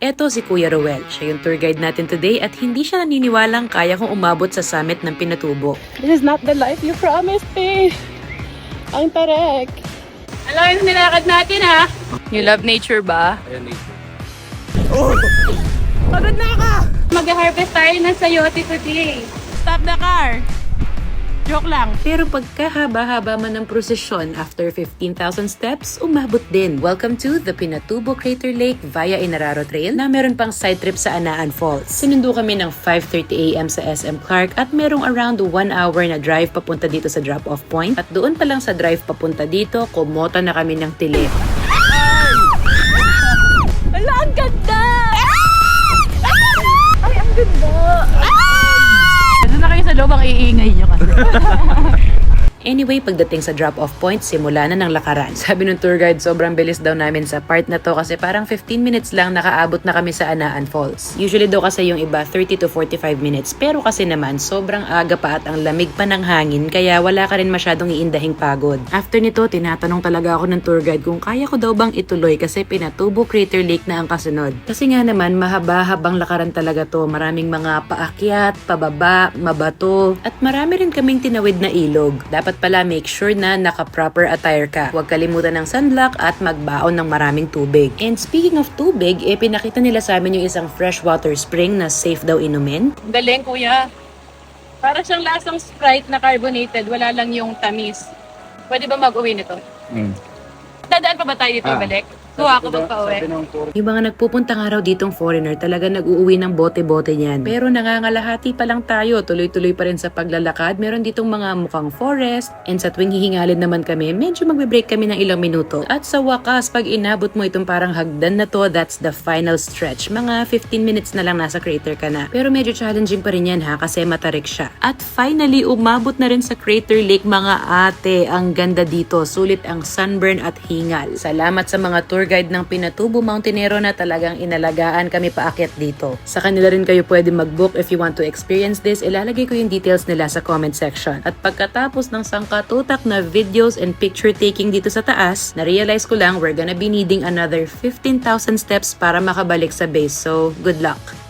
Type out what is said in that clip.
Eto si Kuya Ruel. Siya yung tour guide natin today at hindi siya naniniwalang kaya kong umabot sa summit ng Pinatubo. This is not the life you promised me. Ang tarek. Alam yung nilakad natin ha. You love nature ba? Pagod na ka! Mag-harvest tayo ng sayote today. Stop the car! Joke lang. Pero pagkahaba-haba man ng prosesyon, after 15,000 steps, umabot din. Welcome to the Pinatubo Crater Lake via Inararo Trail na meron pang side trip sa Anaan Falls. Sinundo kami ng 5:30 AM sa SM Clark at merong around 1 hour na drive papunta dito sa drop-off point. At doon pa lang sa drive papunta dito, kumota na kami ng tili. Ala, ang ganda! Ay, ang ganda! Doon na kayo sa loob, ang iingay nyo kasi. Anyway, pagdating sa drop-off point, simula na ng lakaran. Sabi ng tour guide, sobrang bilis daw namin sa part na to kasi parang 15 minutes lang nakaabot na kami sa Anaan Falls. Usually daw kasi yung iba 30 to 45 minutes, pero kasi naman sobrang aga pa at ang lamig pa ng hangin kaya wala ka rin masyadong iindahing pagod. After nito, tinatanong talaga ako ng tour guide kung kaya ko daw bang ituloy kasi Pinatubo Crater Lake na ang kasunod. Kasi nga naman, mahaba-habang lakaran talaga to. Maraming mga paakyat, pababa, mabato, at marami rin kaming tinawid na ilog. Dapat pala make sure na naka-proper attire ka. Huwag kalimutan ng sunblock at magbaon ng maraming tubig. And speaking of tubig, pinakita nila sa amin yung isang freshwater spring na safe daw inumin. Galing kuya. Para siyang lasang Sprite na carbonated, wala lang yung tamis. Pwede ba mag-uwi nito? Dadaan pa ba tayo dito balik? Kuha ako magpa-uwi. Yung mga nagpupunta nga raw ditong foreigner talaga nag-uuwi ng bote-bote niyan. Pero nangangalahati pa lang tayo, tuloy-tuloy pa rin sa paglalakad. Meron ditong mga mukhang forest and sa tuwing hihingalin naman kami, medyo magbe-break kami ng ilang minuto. At sa wakas, pag inabot mo itong parang hagdan na to, that's the final stretch. Mga 15 minutes na lang nasa crater ka na. Pero medyo challenging pa rin yan ha, kasi matarik siya. At finally, umabot na rin sa Crater Lake mga ate. Ang ganda dito, sulit ang sunburn at hingal. Salamat sa mga tour guide ng Pinatubo Mountaineero na talagang inalagaan kami paakyat dito. Sa kanila rin kayo pwede mag-book if you want to experience this. Ilalagay ko yung details nila sa comment section. At pagkatapos ng sangkatutak na videos and picture taking dito sa taas, na-realize ko lang we're gonna be needing another 15,000 steps para makabalik sa base. So, good luck!